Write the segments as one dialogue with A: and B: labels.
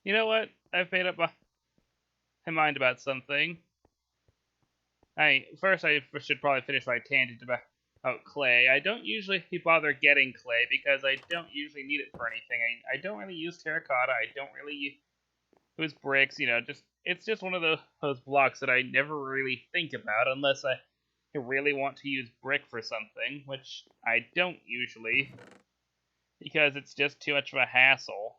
A: You know what? I've made up my mind about something. First I should probably finish my tangent about clay. I don't usually bother getting clay because I don't usually need it for anything. I don't really use terracotta. I don't really use bricks. It's just one of those blocks that I never really think about unless I really want to use brick for something, which I don't usually because it's just too much of a hassle.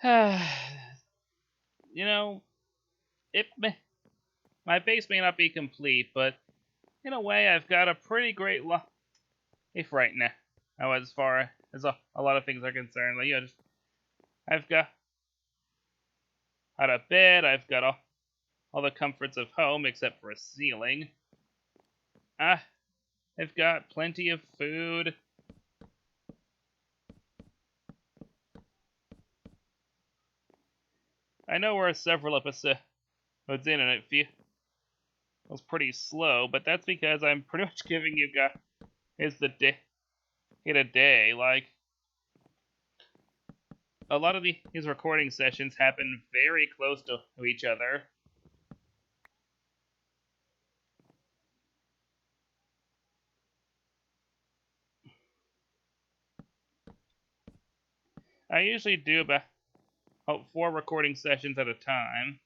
A: you know, it my base may not be complete, but in a way, I've got a pretty great life right now. As far as a lot of things are concerned, I've got a bed, I've got all the comforts of home except for a ceiling. Ah, I've got plenty of food. I know we're several episodes in and it feels pretty slow, but that's because I'm pretty much giving you guys the day in a day. Like, a lot of these recording sessions happen very close to each other. I usually do about 4 recording sessions at a time.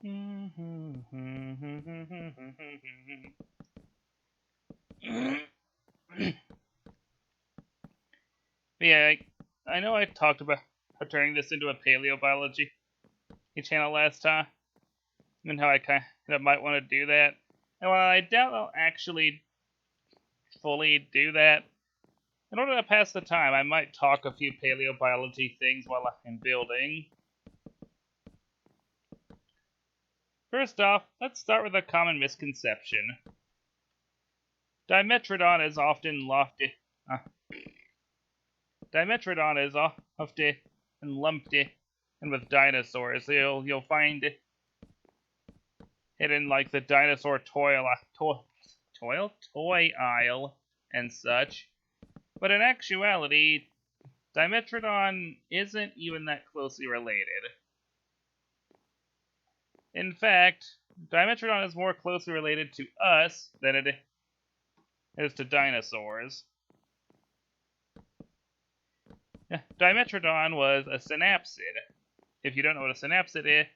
A: Yeah, I know I talked about turning this into a paleobiology channel last time, and how I kind of might want to do that. And while I doubt I'll actually fully do that, in order to pass the time, I might talk a few paleobiology things while I'm building. First off, let's start with a common misconception. Dimetrodon is often lofty. Dimetrodon is often lumped and with dinosaurs. You'll find it hidden like the dinosaur toy aisle and such. But in actuality, Dimetrodon isn't even that closely related. In fact, Dimetrodon is more closely related to us than it is to dinosaurs. Dimetrodon was a synapsid. If you don't know what a synapsid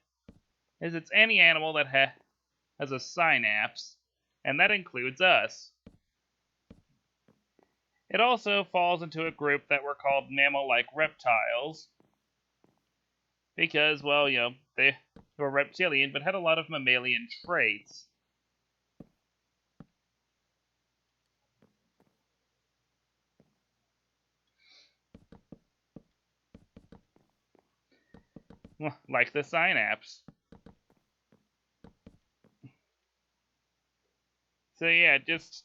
A: is it's any animal that has a synapse, and that includes us. It also falls into a group that were called mammal-like reptiles, because, well, they were reptilian but had a lot of mammalian traits. Like the synapse. So yeah, just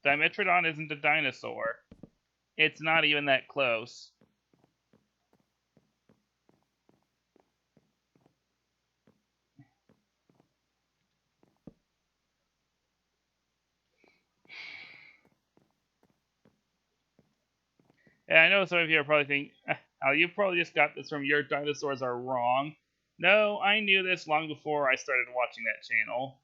A: Dimetrodon isn't a dinosaur. It's not even that close. And I know some of you are probably thinking, you probably just got this from Your Dinosaurs Are Wrong. No, I knew this long before I started watching that channel.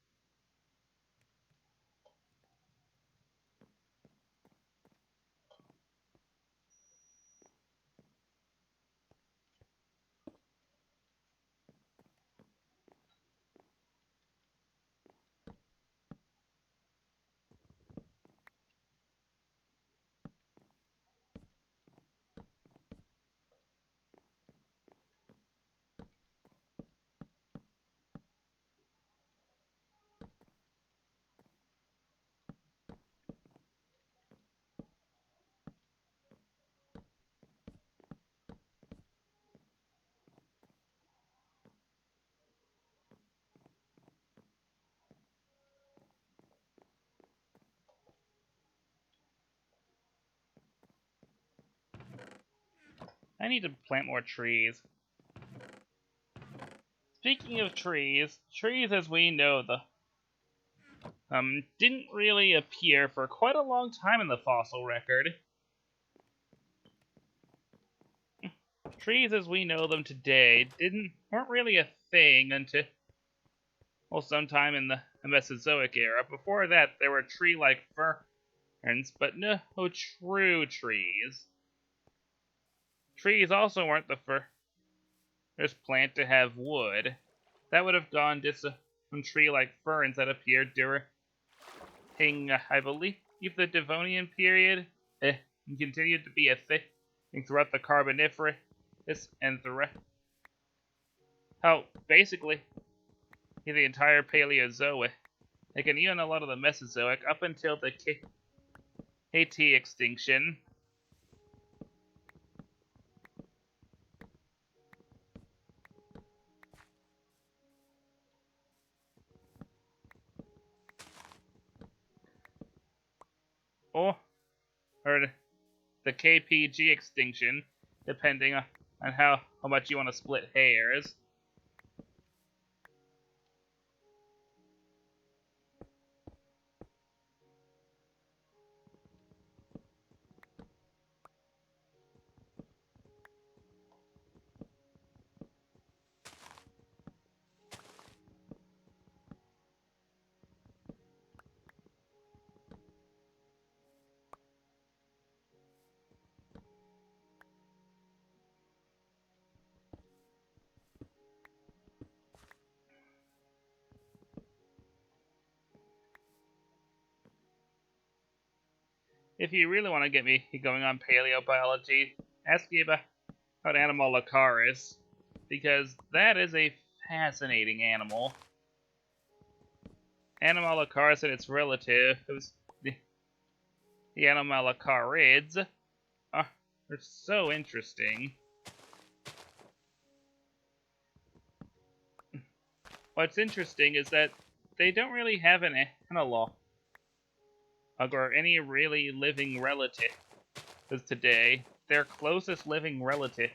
A: I need to plant more trees. Speaking of trees as we know them, didn't really appear for quite a long time in the fossil record. Trees as we know them today weren't really a thing until, well, sometime in the Mesozoic era. Before that, there were tree-like ferns, but no true trees. Trees also weren't the first plant to have wood. That would have gone to some tree-like ferns that appeared during, I believe, the Devonian period, and continued to be a thing throughout the Carboniferous and basically the entire Paleozoic, and even a lot of the Mesozoic up until the KT extinction. Or the KPG extinction, depending on how much you want to split hairs. If you really want to get me going on paleobiology, ask me about Anomalocaris, because that is a fascinating animal. Anomalocaris and its relatives, the Anomalocarids, are so interesting. What's interesting is that they don't really have an analog or any really living relative today. Their closest living relative